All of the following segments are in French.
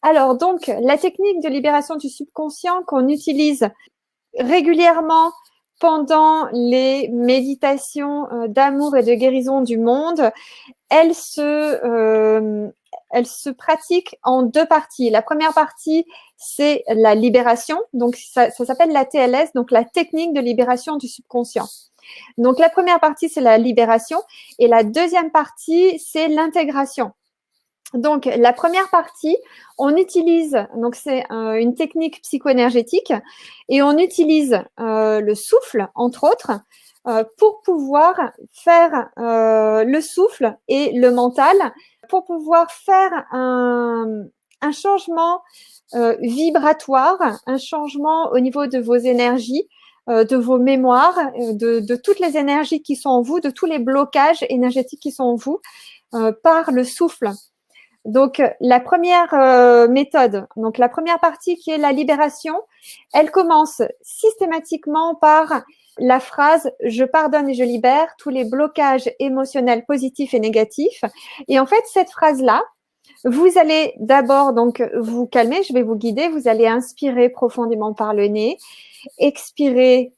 Alors, donc, la technique de libération du subconscient qu'on utilise régulièrement pendant les méditations d'amour et de guérison du monde, elle se pratique en deux parties. La première partie, c'est la libération. Donc, ça s'appelle la TLS, donc la technique de libération du subconscient. Donc, la première partie, c'est la libération. Et la deuxième partie, c'est l'intégration. Donc, la première partie, on utilise, donc c'est une technique psycho-énergétique, et on utilise le souffle, entre autres, pour pouvoir faire le souffle et le mental, pour pouvoir faire un changement vibratoire, un changement au niveau de vos énergies, de vos mémoires, de toutes les énergies qui sont en vous, de tous les blocages énergétiques qui sont en vous, par le souffle. Donc, la première méthode, donc la première partie qui est la libération, elle commence systématiquement par la phrase « Je pardonne et je libère tous les blocages émotionnels positifs et négatifs ». Et en fait, cette phrase-là, vous allez d'abord donc vous calmer, je vais vous guider, vous allez inspirer profondément par le nez, expirer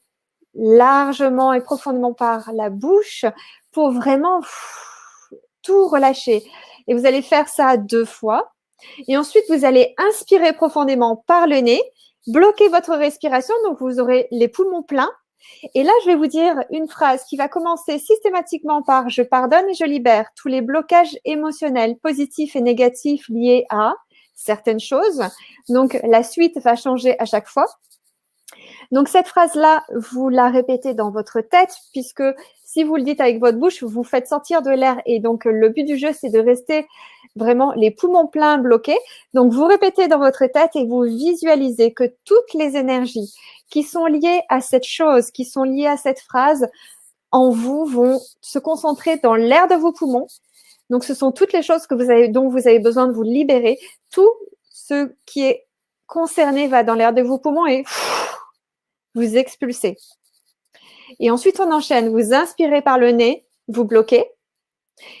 largement et profondément par la bouche pour vraiment tout relâcher. Et vous allez faire ça 2 fois. Et ensuite, vous allez inspirer profondément par le nez, bloquer votre respiration, donc vous aurez les poumons pleins. Et là, je vais vous dire une phrase qui va commencer systématiquement par « Je pardonne et je libère tous les blocages émotionnels positifs et négatifs liés à certaines choses ». Donc, la suite va changer à chaque fois. Donc, cette phrase-là, vous la répétez dans votre tête, puisque si vous le dites avec votre bouche, vous faites sortir de l'air. Et donc, le but du jeu, c'est de rester vraiment les poumons pleins, bloqués. Donc, vous répétez dans votre tête et vous visualisez que toutes les énergies qui sont liées à cette chose, qui sont liées à cette phrase, en vous, vont se concentrer dans l'air de vos poumons. Donc, ce sont toutes les choses que dont vous avez besoin de vous libérer. Tout ce qui est concerné va dans l'air de vos poumons et vous expulsez. Et ensuite, on enchaîne. Vous inspirez par le nez, vous bloquez.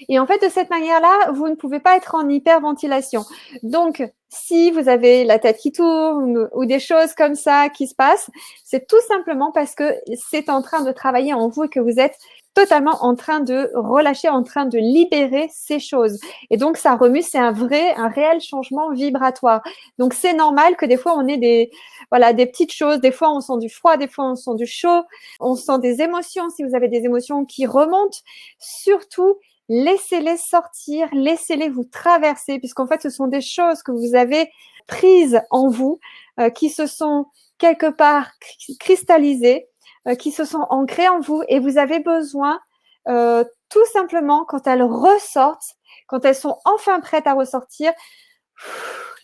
Et en fait, de cette manière-là, vous ne pouvez pas être en hyperventilation. Donc, si vous avez la tête qui tourne ou des choses comme ça qui se passent, c'est tout simplement parce que c'est en train de travailler en vous et que vous êtes totalement en train de relâcher, en train de libérer ces choses. Et donc, ça remue, c'est un réel changement vibratoire. Donc, c'est normal que des fois, on ait des petites choses. Des fois, on sent du froid, des fois, on sent du chaud. On sent des émotions. Si vous avez des émotions qui remontent, surtout, laissez-les sortir, laissez-les vous traverser, puisqu'en fait, ce sont des choses que vous avez prises en vous, qui se sont quelque part cristallisées, qui se sont ancrées en vous, et vous avez besoin, tout simplement, quand elles ressortent, quand elles sont enfin prêtes à ressortir,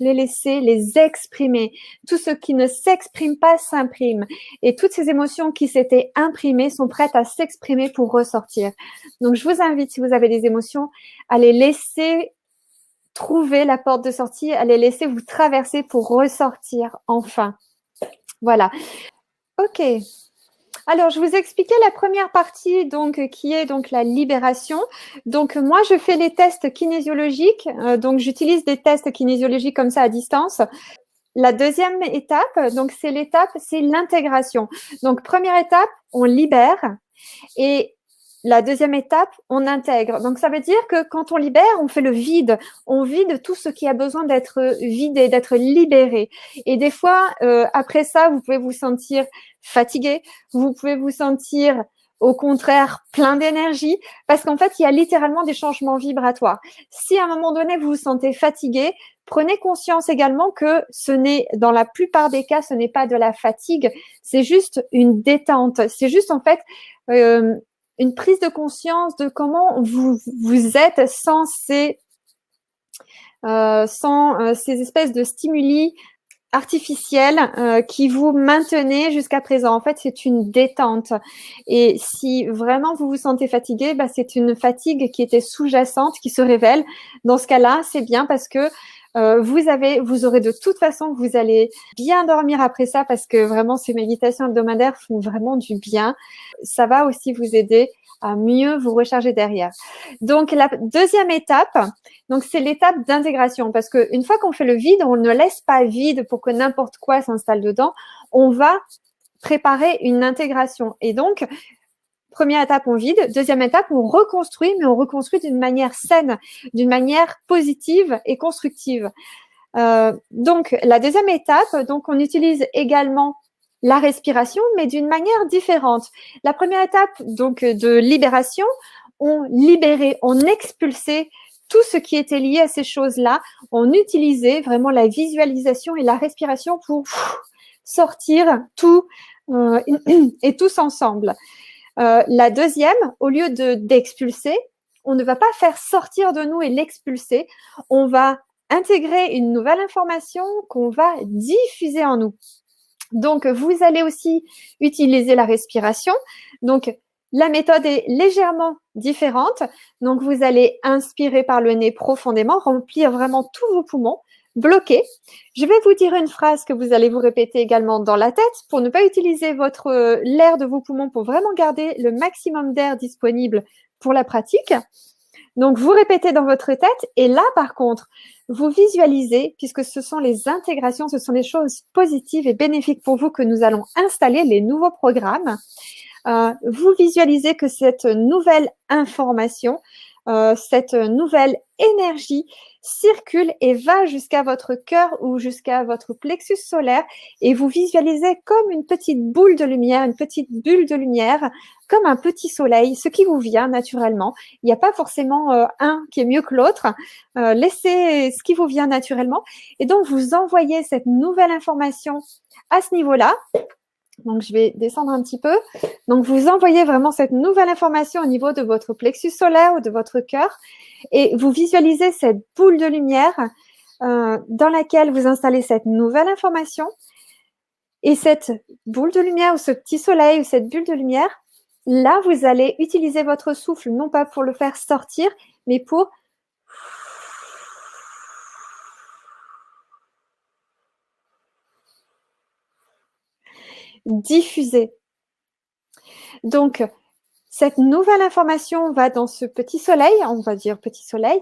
les laisser, les exprimer. Tout ce qui ne s'exprime pas s'imprime. Et toutes ces émotions qui s'étaient imprimées sont prêtes à s'exprimer pour ressortir. Donc, je vous invite, si vous avez des émotions, à les laisser trouver la porte de sortie, à les laisser vous traverser pour ressortir enfin. Voilà. OK. Alors, je vous expliquais la première partie, donc, qui est donc la libération. Donc, moi, je fais les tests kinésiologiques. Donc, j'utilise des tests kinésiologiques comme ça à distance. La deuxième étape, donc, c'est l'intégration. Donc, première étape, on libère. Et la deuxième étape, on intègre. Donc, ça veut dire que quand on libère, on fait le vide. On vide tout ce qui a besoin d'être vidé, d'être libéré. Et des fois, après ça, vous pouvez vous sentir fatigué. Vous pouvez vous sentir, au contraire, plein d'énergie. Parce qu'en fait, il y a littéralement des changements vibratoires. Si à un moment donné, vous vous sentez fatigué, prenez conscience également que dans la plupart des cas, ce n'est pas de la fatigue. C'est juste une détente. C'est juste, en fait, une prise de conscience de comment vous êtes sans ces espèces de stimuli artificiels qui vous maintenaient jusqu'à présent. En fait, c'est une détente. Et si vraiment vous vous sentez fatigué, c'est une fatigue qui était sous-jacente, qui se révèle. Dans ce cas-là, c'est bien parce que vous aurez de toute façon, vous allez bien dormir après ça parce que vraiment ces méditations hebdomadaires font vraiment du bien. Ça va aussi vous aider à mieux vous recharger derrière. Donc la deuxième étape, donc c'est l'étape d'intégration parce que une fois qu'on fait le vide, on ne laisse pas vide pour que n'importe quoi s'installe dedans. On va préparer une intégration et donc première étape, on vide. Deuxième étape, on reconstruit, mais on reconstruit d'une manière saine, d'une manière positive et constructive. Donc, la deuxième étape, donc on utilise également la respiration, mais d'une manière différente. La première étape, donc de libération, on libérait, on expulsait tout ce qui était lié à ces choses-là. On utilisait vraiment la visualisation et la respiration pour sortir tout et tous ensemble. La deuxième, au lieu d'expulser, on ne va pas faire sortir de nous et l'expulser. On va intégrer une nouvelle information qu'on va diffuser en nous. Donc, vous allez aussi utiliser la respiration. Donc, la méthode est légèrement différente. Donc, vous allez inspirer par le nez profondément, remplir vraiment tous vos poumons, bloquer. Je vais vous dire une phrase que vous allez vous répéter également dans la tête pour ne pas utiliser l'air de vos poumons pour vraiment garder le maximum d'air disponible pour la pratique. Donc, vous répétez dans votre tête et là, par contre, vous visualisez, puisque ce sont les intégrations, ce sont les choses positives et bénéfiques pour vous que nous allons installer, les nouveaux programmes. Vous visualisez que cette nouvelle information, cette nouvelle énergie circule et va jusqu'à votre cœur ou jusqu'à votre plexus solaire et vous visualisez comme une petite boule de lumière, une petite bulle de lumière, comme un petit soleil, ce qui vous vient naturellement. Il n'y a pas forcément un qui est mieux que l'autre. Laissez ce qui vous vient naturellement. Et donc, vous envoyez cette nouvelle information à ce niveau-là. Donc, je vais descendre un petit peu. Donc, vous envoyez vraiment cette nouvelle information au niveau de votre plexus solaire ou de votre cœur et vous visualisez cette boule de lumière dans laquelle vous installez cette nouvelle information. Et cette boule de lumière ou ce petit soleil ou cette bulle de lumière, là, vous allez utiliser votre souffle, non pas pour le faire sortir, mais pour diffuser. Donc, cette nouvelle information va dans ce petit soleil, on va dire petit soleil,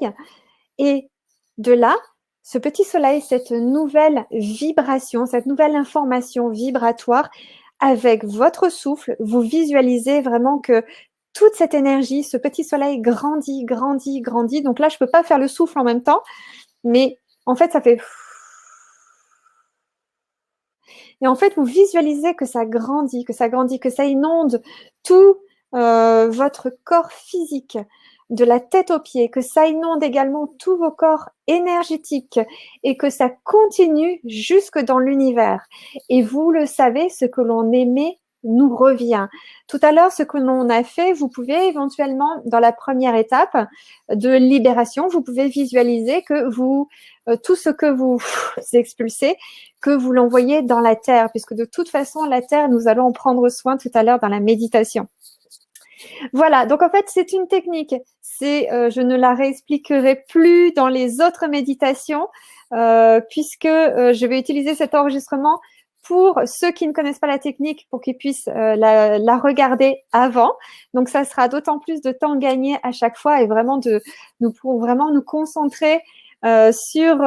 et de là, ce petit soleil, cette nouvelle vibration, cette nouvelle information vibratoire, avec votre souffle, vous visualisez vraiment que toute cette énergie, ce petit soleil grandit, grandit, grandit. Donc là, je ne peux pas faire le souffle en même temps, mais en fait, ça fait... Et en fait, vous visualisez que ça grandit, que ça inonde tout votre corps physique, de la tête aux pieds, que ça inonde également tous vos corps énergétiques et que ça continue jusque dans l'univers. Et vous le savez, ce que l'on émet nous revient. Tout à l'heure, ce que l'on a fait, vous pouvez éventuellement, dans la première étape de libération, vous pouvez visualiser que tout ce que vous expulsez, que vous l'envoyez dans la terre, puisque de toute façon, la terre, nous allons en prendre soin tout à l'heure dans la méditation. Voilà, donc en fait, c'est une technique. Je ne la réexpliquerai plus dans les autres méditations, puisque je vais utiliser cet enregistrement pour ceux qui ne connaissent pas la technique, pour qu'ils puissent la regarder avant. Donc, ça sera d'autant plus de temps gagné à chaque fois et vraiment nous pourrons vraiment nous concentrer sur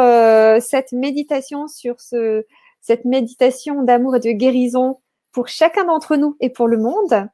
cette méditation, cette méditation d'amour et de guérison pour chacun d'entre nous et pour le monde.